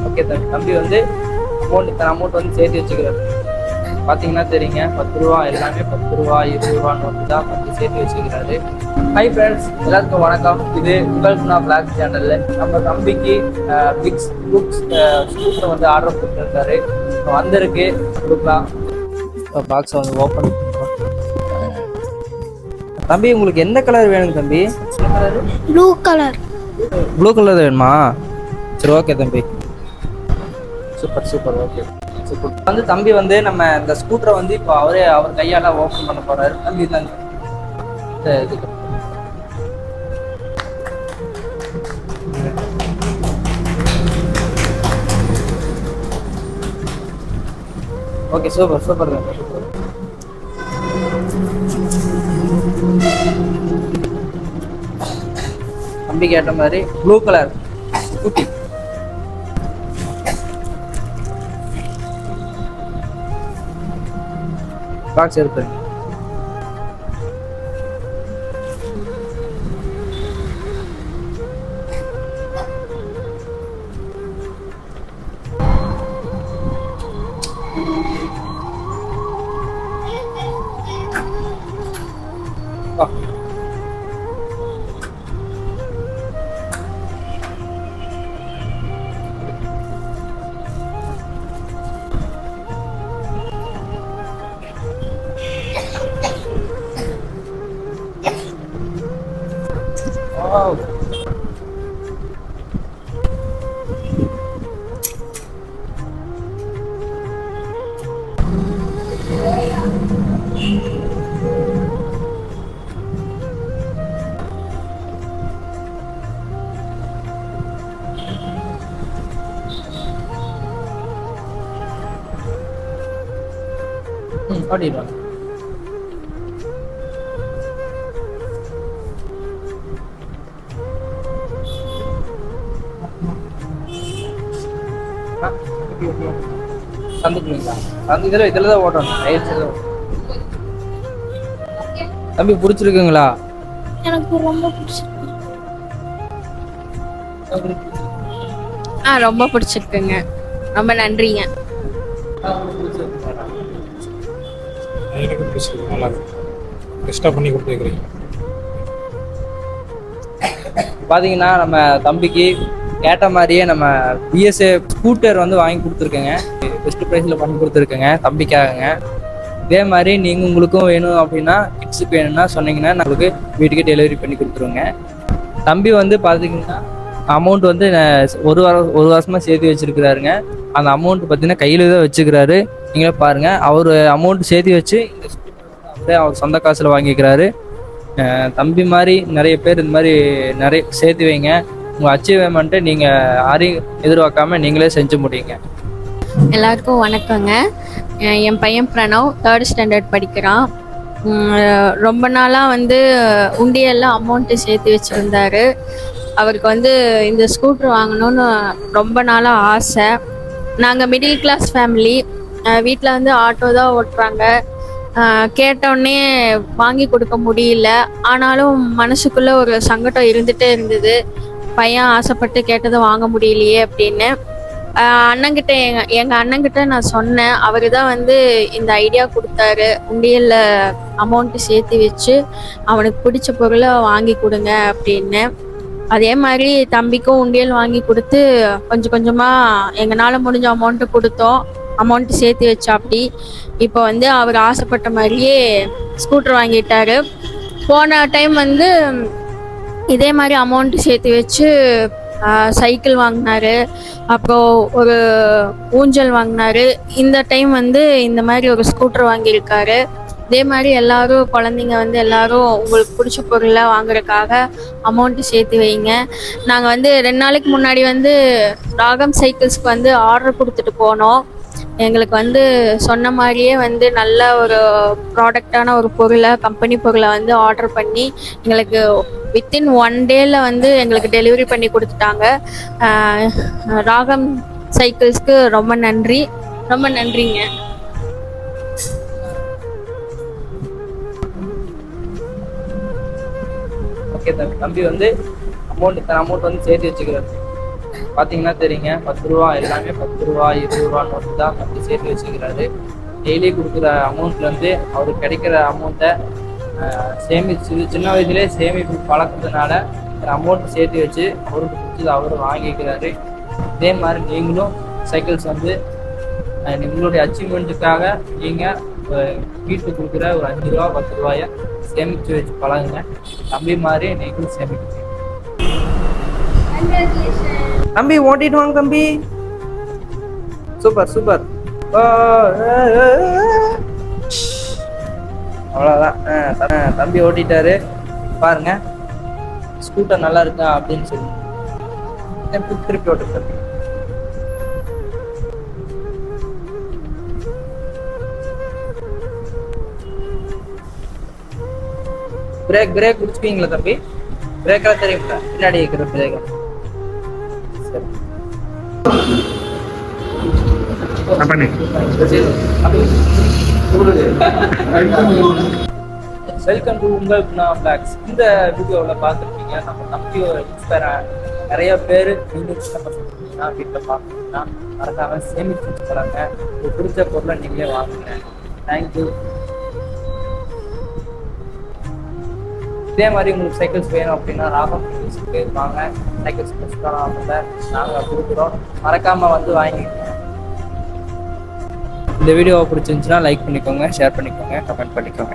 Okay தம்பி வந்து amount வந்து சேர்த்து வச்சுக்கிறாரு. பார்த்தீங்கன்னா தெரியுங்க, 10 ரூபா எல்லாமே 10 ரூபா 20 ரூபா நோட்டு தான் வந்து சேர்த்து வச்சுக்கிறாரு. ஹை ஃப்ரெண்ட்ஸ், எல்லாருக்கும் வணக்கம். இது உங்களுக்கு நான் பிளாக் சேனலில் நம்ம தம்பிக்கு புக்ஸ் ஸ்கூட்டர் வந்து ஆர்டர் கொடுத்துருக்காரு. வந்திருக்கு, கொடுக்கலாம். பாக்ஸை வந்து ஓப்பன் பண்ணுறோம். தம்பி உங்களுக்கு எந்த கலர் வேணுங்க தம்பி? Blue colour. ப்ளூ கலர் வேணுமா? சரி ஓகே தம்பி, சூப்பர் ஓகே சூப்பர். வந்து தம்பி வந்து நம்ம இந்த ஸ்கூட்டரை வந்து இப்போ அவர் கையால ஓப்பன் பண்ண போறாரு. தம்பி தாங்க ஓகே சூப்பர் தம்பி கேட்ட மாதிரி ப்ளூ கலர் ஸ்கூட்டி. பாக்ஸ் எடுத்து பாடிடுவாங்க. சந்துக்குங்களா? சந்து இதில் தான் ஓட்டணும். தம்பி பிடிச்சிருக்குங்களா? எனக்கு ரொம்ப பிடிச்சிருக்கு. ரொம்ப பிடிச்சிருக்குங்க. ரொம்ப நன்றிங்க. எனக்கு பிடிச்சிருக்கு, நல்லா இருக்கு. பெஸ்ட்டாக பண்ணி கொடுத்துருக்குறீங்க. பார்த்தீங்கன்னா நம்ம தம்பிக்கு கேட்ட மாதிரியே நம்ம பிஎஸ்ஏ ஸ்கூட்டர் வந்து வாங்கி கொடுத்துருக்கேங்க. பெஸ்ட் ப்ரைஸில் பண்ணி கொடுத்துருக்கேங்க தம்பிக்காகங்க. இதே மாதிரி நீங்கள் உங்களுக்கும் வேணும் அப்படின்னா, கிட்ஸுக்கு வேணும்னா சொன்னீங்கன்னா நம்மளுக்கு வீட்டுக்கே டெலிவரி பண்ணி கொடுத்துருவோங்க. தம்பி வந்து பார்த்தீங்கன்னா அமௌண்ட் வந்து ஒரு வருஷமாக சேர்த்து வச்சுருக்கிறாருங்க. அந்த அமௌண்ட் பார்த்தீங்கன்னா கையில் தான் வச்சுக்கிறாரு. நீங்களே பாருங்கள், அவர் அமௌண்ட் சேர்த்து வச்சு இந்த ஸ்கூட்டர் அவர் சொந்த காசில் வாங்கிக்கிறாரு. தம்பி மாதிரி நிறைய பேர் இந்த மாதிரி நிறைய சேர்த்து வைங்க. உங்கள் அச்சீவ்மெண்ட்டை நீங்கள் யாரையும் எதிர்பார்க்காம நீங்களே செஞ்சு முடியுங்க. எல்லாருக்கும் வணக்கங்க. என் பையன் பிரணவ் 3rd ஸ்டாண்டர்ட் படிக்கிறான். ரொம்ப நாளாக வந்து உண்டியெல்லாம் அமௌண்ட்டு சேர்த்து வச்சுருந்தாரு. அவருக்கு வந்து இந்த ஸ்கூட்ரு வாங்கணும்னு ரொம்ப நாளாக ஆசை. நாங்கள் மிடில் கிளாஸ் ஃபேமிலி, வீட்டில் வந்து ஆட்டோ தான் ஓட்டுறாங்க. கேட்டோடனே வாங்கி கொடுக்க முடியல. ஆனாலும் மனசுக்குள்ளே ஒரு சங்கடம் இருந்துகிட்டே இருந்தது. பையன் ஆசைப்பட்டு கேட்டதை வாங்க முடியலையே அப்படின்னு. அண்ணங்கிட்ட எங்கள் அண்ணங்கிட்ட நான் சொன்னேன். அவர் தான் வந்து இந்த ஐடியா கொடுத்தாரு. உண்டியலில் அமௌண்ட்டு சேர்த்து வச்சு அவனுக்கு பிடிச்ச பொருளை வாங்கி கொடுங்க அப்படின்னு. அதே மாதிரி தம்பிக்கும் உண்டியல் வாங்கி கொடுத்து கொஞ்சம் கொஞ்சமாக எங்களால் முடிஞ்ச அமௌண்ட்டு கொடுத்தோம். அமௌண்ட்டு சேர்த்து வச்சாப்படி இப்போ வந்து அவர் ஆசைப்பட்ட மாதிரியே ஸ்கூட்டர் வாங்கிட்டாரு. போன டைம் வந்து இதே மாதிரி அமௌண்ட்டு சேர்த்து வச்சு சைக்கிள் வாங்கினாரு, அப்புறம் ஒரு ஊஞ்சல் வாங்கினாரு. இந்த டைம் வந்து இந்த மாதிரி ஒரு ஸ்கூட்டர் வாங்கியிருக்காரு. இதே மாதிரி எல்லாரும் குழந்தைங்க வந்து எல்லாரும் உங்களுக்கு பிடிச்ச பொருளை வாங்குறதுக்காக அமௌண்ட்டு சேர்த்து வைங்க. நாங்கள் வந்து 2 நாளைக்கு முன்னாடி வந்து ராகம் சைக்கிள்ஸ்க்கு வந்து ஆர்டர் கொடுத்துட்டு போனோம். எங்களுக்கு வந்து சொன்ன மாதிரியே வந்து நல்ல ஒரு ப்ராடக்டான ஒரு பொருளை, கம்பெனி பொருளை வந்து ஆர்டர் பண்ணி எங்களுக்கு வித்தின் 1 டேல வந்து எங்களுக்கு டெலிவரி பண்ணி கொடுத்துட்டாங்க. ராகம் சைக்கிள்ஸ்க்கு ரொம்ப நன்றிங்க. ஓகே தம்பி வந்து இத்தனை அமௌண்ட் வந்து சேர்த்து வச்சுக்கிறாரு. பார்த்தீங்கன்னா தெரியுங்க, 10 ரூபா எல்லாமே 10 ரூபா 20 ரூபா நோட்டு தான் வந்து சேர்த்து வச்சுக்கிறாரு. டெய்லி கொடுக்குற அமௌண்ட்லேருந்து அவருக்கு கிடைக்கிற அமௌண்ட்டை சேமிச்சு சின்ன வயசுலேயே சேமிப்பு பழக்கத்தினால இந்த அமௌண்ட் சேர்த்து வச்சு அவருக்கு பிடிச்சது அவர் வாங்கிக்கிறாரு. இதே மாதிரி நீங்களும் சைக்கிள்ஸ் வந்து உங்களுடைய அச்சீவ்மெண்ட்டுக்காக நீங்கள் வீட்டுக்கு கொடுக்குற ஒரு 5 ரூபா 10 ரூபாயை சேமித்து வச்சு பழகுங்க. தம்பி மாதிரி நீங்களும் சேமிக்கணும். தம்பி ஓட்டிட்டு வாங்க தம்பி. Super super. அவ்வளோதான். தம்பி ஓட்டிட்டாரு பாருங்க. ஸ்கூட்டர் நல்லா இருக்கா அப்படின்னு சொல்லி திருப்பி ஓட்டு தம்பி. பிரேக் பிடிச்சிப்பீங்களா தம்பி? பிரேக்கெல்லாம் தெரியுங்களா? பின்னாடி இருக்கிற பிரேக். சரி வெல்கம் டு உங்கள் குணா பிளாக்ஸ். இந்த வீடியோவில் பார்த்துருப்பீங்க, நம்ம தம்பியோட இன்ஸ்பயர் நிறைய பேர் நீங்கள் இஷ்டப்பட்டீங்கன்னா வீட்டில் பார்க்கணுன்னா மறக்காம சேமிச்சு வச்சுக்கிறாங்க. உங்களுக்கு பிடிச்ச பொருளை நீங்களே வாங்குங்க. தேங்க்யூ. இதே மாதிரி உங்களுக்கு சைக்கிள்ஸ் வேணும் அப்படின்னா ராகம் வாங்க. சைக்கிள்ஸ் நாங்கள் கொடுக்குறோம். மறக்காமல் வந்து வாங்கிக்கோங்க. இந்த வீடியோவை பிடிச்சிருந்துச்சுன்னா லைக் பண்ணிக்கோங்க, ஷேர் பண்ணிக்கோங்க, கமெண்ட் பண்ணிக்கோங்க.